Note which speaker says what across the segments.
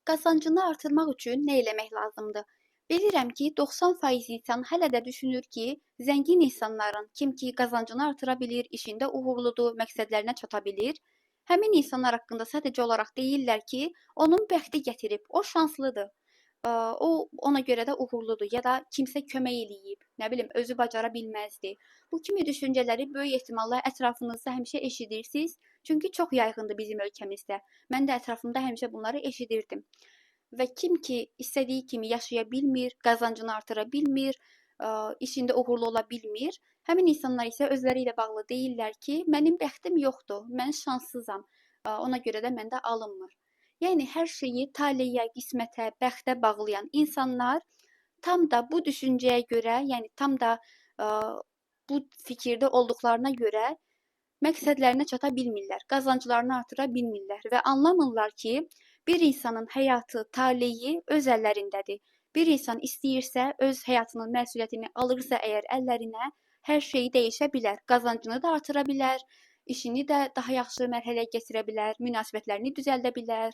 Speaker 1: Qazancını artırmaq üçün nə eləmək lazımdır? Bilirəm ki, 90% insan hələ də düşünür ki, zəngin insanların, kim ki qazancını artıra bilir, işində uğurludur, məqsədlərinə çata bilir, həmin insanlar haqqında sadəcə olaraq deyirlər ki, onun bəxti gətirib, o şanslıdır. O ona görə də uğurludur ya da kimsə kömək eləyib, nə bilim, özü bacara bilməzdi. Bu kimi düşüncələri böyük ehtimalla ətrafınızda həmişə eşidirsiniz, çünki çox yayğındır bizim ölkəmizdə. Mən də ətrafımda həmişə bunları eşidirdim. Və kim ki istədiyi kimi yaşaya bilmir, qazancını artıra bilmir, işində uğurlu ola bilmir, həmin insanlar isə özləri ilə bağlı deyirlər ki, mənim bəxtim yoxdur, mən şanssızam, ona görə də məndə alınmır. Yəni hər şeyi taleyə, qismətə, bəxtə bağlayan insanlar tam da bu düşüncəyə görə, yəni tam da bu fikirdə olduqlarına görə məqsədlərinə çata bilmirlər, qazanclarını artıra bilmirlər və anlamırlar ki, bir insanın həyatı, taleyi öz əllərindədir. Bir insan istəyirsə, öz həyatının məsuliyyətini alırsa əgər əllərinə, hər şeyi dəyişə bilər, qazancını da artıra bilər, işini də daha yaxşı mərhələyə gətirə bilər, münasibətlərini düzəldə bilər,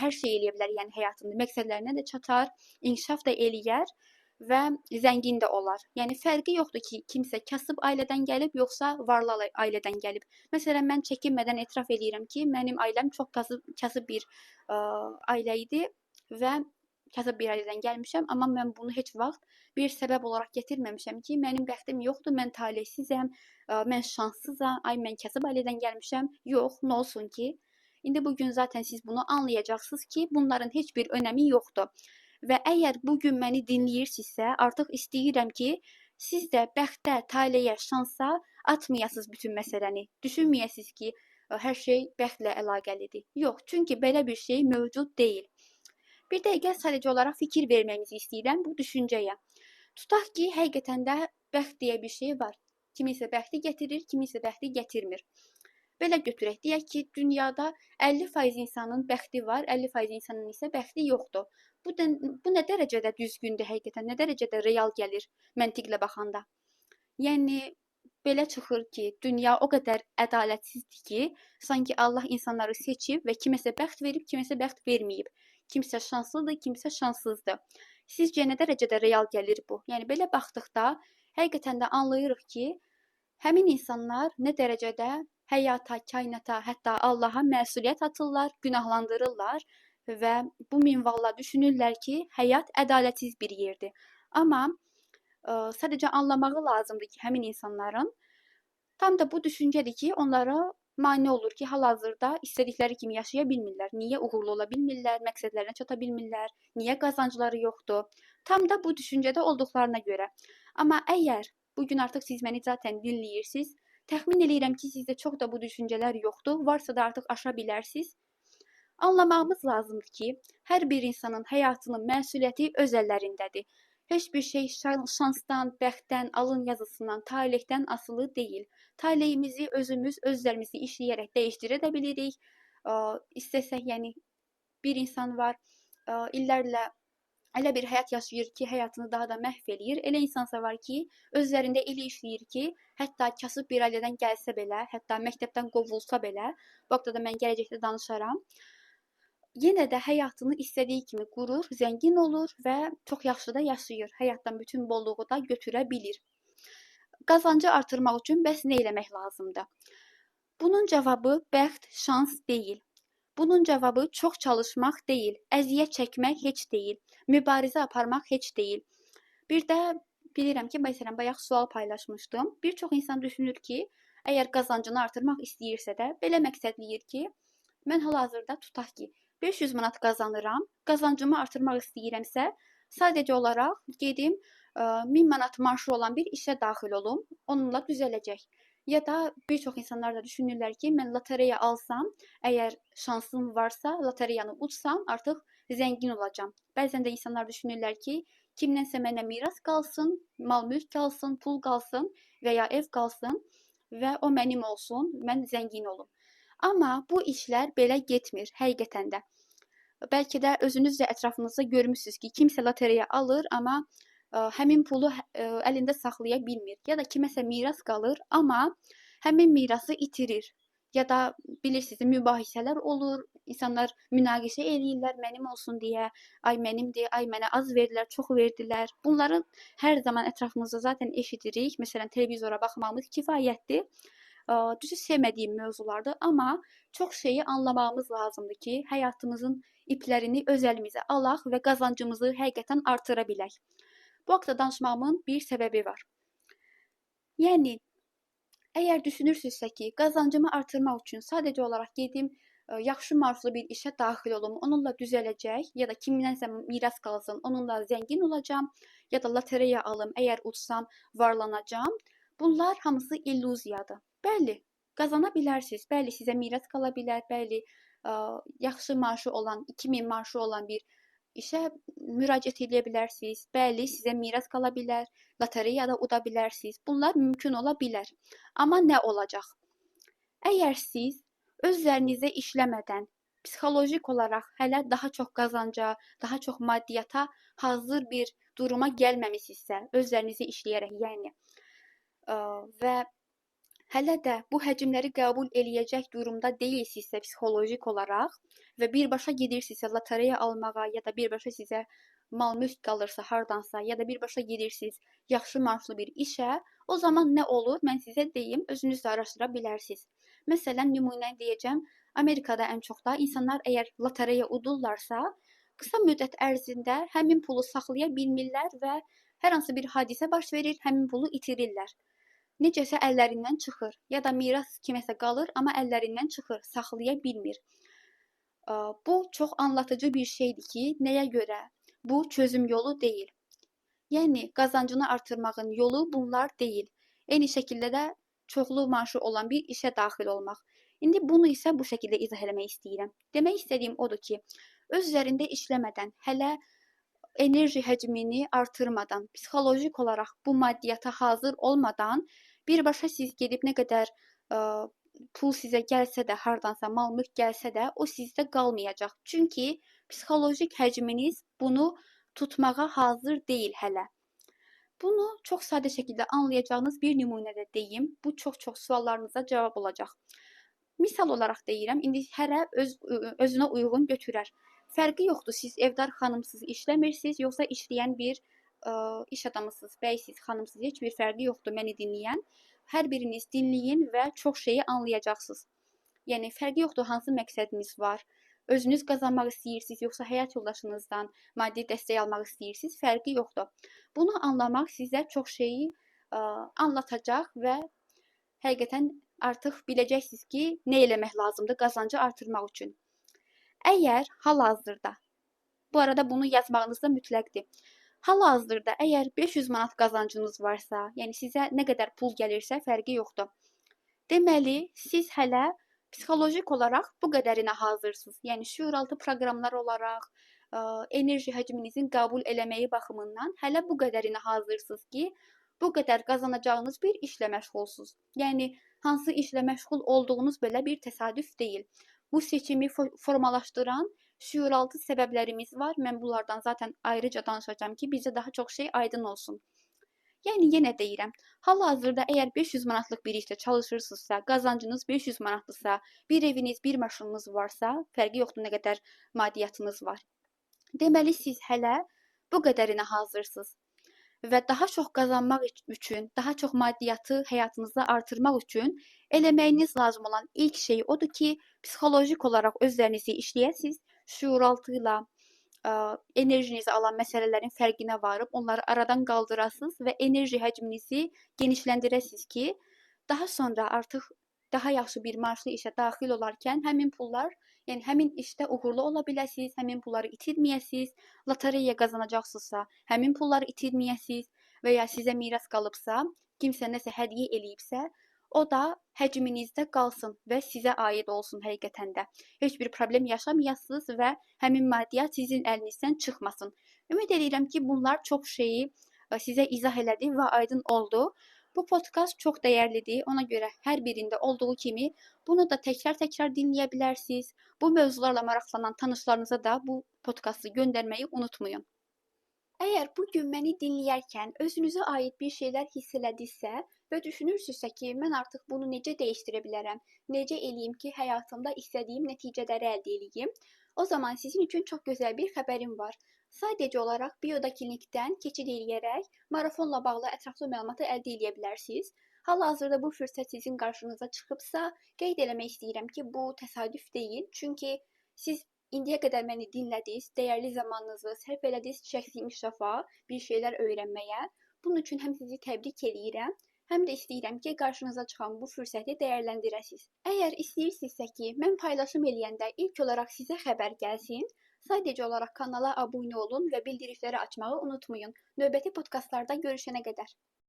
Speaker 1: hər şey eləyə bilər, yəni həyatında məqsədlərinə də çatar, inkişaf da eləyər və zəngin də olar. Yəni fərqi yoxdur ki, kimsə kasıb ailədən gəlib, yoxsa varlı ailədən gəlib. Məsələn, mən çəkinmədən etiraf edirəm ki, mənim ailəm çox kasıb bir ailə idi və kasıb bir ailədən gəlmişəm, amma mən bunu heç vaxt bir səbəb olaraq gətirməmişəm ki, mənim bəxtim yoxdur, mən talihsizəm, mən şanssızam, ay mən kasıb ailədən gəlmişəm. Yox, nə olsun ki? İndi bugün zaten siz bunu anlayacaqsınız ki, bunların heç bir önəmi yoxdur. Və əgər bugün məni dinləyirsinizsə, artıq istəyirəm ki, siz də bəxtə, taleyə, şansa atmayasınız bütün məsələni. Düşünməyəsiniz ki, hər şey bəxtlə əlaqəlidir. Yox, çünki belə bir şey mövcud deyil. Bir dəqiqə sadəcə olaraq fikir verməyimizi istəyirəm bu düşüncəyə. Tutaq ki, həqiqətən də bəxt deyə bir şey var. Kimisə bəxti gətirir, kimisə bəxti gətirmir. Belə götürək, deyək ki, dünyada 50% insanın bəxti var, 50% insanın isə bəxti yoxdur. Bu nə dərəcədə düzgündür həqiqətən, nə dərəcədə real gəlir məntiqlə baxanda. Yəni belə çıxır ki, dünya o qədər ədalətsizdir ki, sanki Allah insanları seçib və kiməsə bəxt verib, kiməsə bəxt verməyib. Kimsə şanslıdır, kimsə şanssızdır. Sizcə nə dərəcədə real gəlir bu? Yəni belə baxdıqda həqiqətən də anlayırıq ki, həmin insanlar nə dərəcədə həyata, kainata, hətta Allaha məsuliyyət atırlar, günahlandırırlar və bu minvalla düşünürlər ki, həyat ədalətsiz bir yerdir. Amma sadəcə anlamağı lazımdır ki, həmin insanların tam da bu düşüncədir ki, onlara mane olur ki, hal-hazırda istədikləri kimi yaşaya bilmirlər. Niyə uğurlu ola bilmirlər, məqsədlərinə çata bilmirlər, niyə qazancları yoxdur? Tam da bu düşüncədə olduqlarına görə. Amma əgər bugün artıq siz məni zaten dinləyirsiniz, təxmin eləyirəm ki, sizdə çox da bu düşüncələr yoxdur, varsa da artıq aşa bilərsiniz. Anlamağımız lazımdır ki, hər bir insanın həyatının məsuliyyəti öz əllərindədir. Heç bir şey şansdan, bəxtdən, alın yazısından, talehdən asılı deyil. Taleyimizi özümüz, özlərimizi işləyərək dəyişdirə də bilirik. İstəsək, yəni bir insan var, illərlə elə bir həyat yaşayır ki, həyatını daha da məhv eləyir. Elə insansa var ki, özlərində elə işləyir ki, hətta kasıb bir ailədən gəlsə belə, hətta məktəbdən qovulsa belə, bu haqda da mən gələcəkdə danışaram. Yenə də həyatını istədiyi kimi qurur, zəngin olur və çox yaxşı da yaşayır. Həyatdan bütün bolluğu da götürə bilir. Qazancı artırmaq üçün bəs nə eləmək lazımdır? Bunun cavabı bəxt, şans deyil. Bunun cavabı çox çalışmaq deyil, əziyyət çəkmək heç deyil, mübarizə aparmaq heç deyil. Bir də bilirəm ki, məsələn, bayaq sual paylaşmışdım. Bir çox insan düşünür ki, əgər qazancını artırmaq istəyirsə də, belə məqsədləyir ki, mən hal-hazırda tutaq ki, 500 manat qazanıram, qazancımı artırmaq istəyirəmsə, sadəcə olaraq gedim 1000 manat maaşı olan bir işə daxil olum, onunla düzələcək. Ya da bir çox insanlar da düşünürlər ki, mən lotereya alsam, əgər şansım varsa, lotereyanı utsam, artıq zəngin olacam. Bəzən də insanlar düşünürlər ki, kimdənsə mənə miras qalsın, mal-mülk qalsın, pul qalsın və ya ev qalsın və o mənim olsun, mən zəngin olum. Amma bu işlər belə getmir həqiqətən də. Bəlkə də özünüz də ətrafınızda görmüsünüz ki, kimsə lotereya alır, amma həmin pulu əlində saxlaya bilmir. Ya da kiməsə miras qalır, amma həmin mirası itirir. ya da bilirsiniz mübahisələr olur. İnsanlar münaqişə eləyirlər mənim olsun deyə. Ay mənimdir, ay mənə az verdilər, çox verdilər. Bunları hər zaman ətrafımızda zaten eşidirik. Məsələn, televizora baxmağımız kifayətdir. Düzü sevmədiyim mövzulardır, amma çox şeyi anlamağımız lazımdır ki, həyatımızın iplərini öz əlimizə alaq və qazancımızı həqiqətən artıra bilək. Bu haqda danışmağımın bir səbəbi var. Yəni, əgər düşünürsünüzsə ki, qazancımı artırmaq üçün sadəcə olaraq gedim, yaxşı maaşlı bir işə daxil olum, onunla düzələcək ya da kimdənsə miras qalsın, onunla zəngin olacam ya da lotereya alım, əgər uçsam varlanacam. Bunlar hamısı illüziyadır. Bəli, qazana bilərsiniz. Bəli, sizə miras qala bilər. Bəli, yaxşı maaşı olan, 2000 maaşı olan bir işə müraciət edə bilərsiniz. Bəli, sizə miras qala bilər. Lotereyada uda bilərsiniz. Bunlar mümkün ola bilər. Amma nə olacaq? Əgər siz öz üzərinizə işləmədən, psixolojik olaraq hələ daha çox qazanca, daha çox maddiyata hazır bir duruma gəlməmisinizsə, öz üzərinizə işləyərək, yəni və hələ də bu həcmləri qəbul eləyəcək durumda deyilsinizsə psixolojik olaraq və birbaşa gedirsinizsə lotereya almağa ya da birbaşa sizə mal-mülk qalırsa hardansa ya da birbaşa gedirsiniz yaxşı maaşlı bir işə, o zaman nə olur? Mən sizə deyim, özünüz də araşdıra bilərsiniz. Məsələn, nümunə deyəcəm, Amerikada ən çox da insanlar əgər lotereya udurlarsa, qısa müddət ərzində həmin pulu saxlaya bilmirlər və hər hansı bir hadisə baş verir, həmin pulu itirirlər. Necəsə əllərindən çıxır ya da miras kiməsə qalır, amma əllərindən çıxır, saxlaya bilmir. Bu çox anlatıcı bir şeydir ki, nəyə görə? Bu çözüm yolu deyil. Yəni qazancını artırmağın yolu bunlar deyil. Eyni şəkildə də çoxlu maaşı olan bir işə daxil olmaq. İndi bunu isə bu şəkildə izah etmək istəyirəm. Demək istədiyim odur ki, öz üzərində işləmədən, hələ enerji həcmini artırmadan, psixolojik olaraq bu maddiyata hazır olmadan birbaşa siz gedib nə qədər pul sizə gəlsə də, hardansa mal-mülk gəlsə də, o sizdə qalmayacaq. Çünki psixolojik həcminiz bunu tutmağa hazır deyil hələ. Bunu çox sadə şəkildə anlayacağınız bir nümunədə deyim. Bu çox-çox suallarınıza cavab olacaq. Misal olaraq deyirəm, indi hərə özünə uyğun götürər. Fərqi yoxdur, siz evdar xanımsız işləmirsiniz, yoxsa işləyən bir iş adamısınız, bəysiniz, xanımsız, heç bir fərqi yoxdur məni dinləyən. Hər biriniz dinləyin və çox şeyi anlayacaqsınız. Yəni, fərqi yoxdur, hansı məqsədiniz var, özünüz qazanmaq istəyirsiniz, yoxsa həyat yoldaşınızdan maddi dəstək almaq istəyirsiniz, fərqi yoxdur. Bunu anlamaq sizə çox şeyi anlatacaq və həqiqətən artıq biləcəksiniz ki, nə eləmək lazımdır qazancı artırmaq üçün. Əgər hal-hazırda, bu arada bunu yazmağınız da mütləqdir. Hal-hazırda əgər 500 manat qazancınız varsa, yəni sizə nə qədər pul gəlirsə, fərqi yoxdur. Deməli, siz hələ psixolojik olaraq bu qədərinə hazırsınız. Yəni şüuraltı proqramlar olaraq, enerji həcminizin qəbul eləməyi baxımından hələ bu qədərinə hazırsınız ki, bu qədər qazanacağınız bir işlə məşğulsunuz. Yəni hansı işlə məşğul olduğunuz belə bir təsadüf deyil. Bu seçimi formalaşdıran şüuraltı səbəblərimiz var. Mən bunlardan zaten ayrıca danışacağam ki, bizə daha çox şey aydın olsun. Yəni yenə deyirəm, hal-hazırda əgər 500 manatlıq bir işdə çalışırsınızsa, qazancınız 500 manatlısa, bir eviniz, bir maşınınız varsa, fərqi yoxdur nə qədər maddiyyatınız var. Deməli siz hələ bu qədərinə hazırsınız. Və daha çox qazanmaq üçün, daha çox maddiyatı həyatınızda artırmaq üçün eləməyiniz lazım olan ilk şey odur ki, psixolojik olaraq özlərinizi işləyəsiniz, şüuraltı ilə enerjinizi alan məsələlərin fərqinə varıb, onları aradan qaldırasınız və enerji həcminizi genişləndirəsiniz ki, daha sonra artıq daha yaxşı bir maaşlı işə daxil olarkən həmin pullar, yəni həmin işdə uğurlu ola biləsiniz, həmin pulları itirməyəsiniz, lotereya qazanacaqsınızsa, həmin pulları itirməyəsiniz və ya sizə miras qalıbsa, kimsə nəsə hədiyyə eləyibsə, o da həcminizdə qalsın və sizə aid olsun həqiqətən də. Heç bir problem yaşamayasınız və həmin maddiyyat sizin əlinizdən çıxmasın. Ümid edirəm ki, bunlar çox şeyi sizə izah elədi və aydın oldu. Bu podkast çox dəyərlidir. Ona görə hər birində olduğu kimi bunu da təkrar-təkrar dinləyə bilərsiniz. Bu mövzularla maraqlanan tanışlarınıza da bu podkastı göndərməyi unutmayın. Əgər bu gün məni dinləyərkən özünüzə aid bir şeylər hiss elədinizsə, və düşünürsünüzsə ki, mən artıq bunu necə dəyişdirə bilərəm, necə eləyim ki, həyatımda istədiyim nəticələri əldə eləyim, o zaman sizin üçün çox gözəl bir xəbərim var. Sadəcə olaraq Biodaklinikdən keçid eləyərək marafonla bağlı ətraflı məlumatı əldə edə bilərsiniz. Hal-hazırda bu fürsət sizin qarşınıza çıxıbsa, qeyd eləmək istəyirəm ki, bu təsadüf deyil. Çünki siz indiyə qədər məni dinlədiniz, dəyərli zamanınızı sərf elədiniz şəxsi inkişafa, bir şeylər öyrənməyə. Bunun üçün həm sizi təbrik eləyirəm, həm də istəyirəm ki, qarşınıza çıxan bu fürsəti dəyərləndirəsiniz. Əgər istəyirsinizsə ki, mən paylaşım eləyəndə ilk olaraq sizə xəbər gəlsin, sadəcə olaraq kanala abunə olun və bildirişləri açmağı unutmayın. Növbəti podkastlarda görüşənə qədər.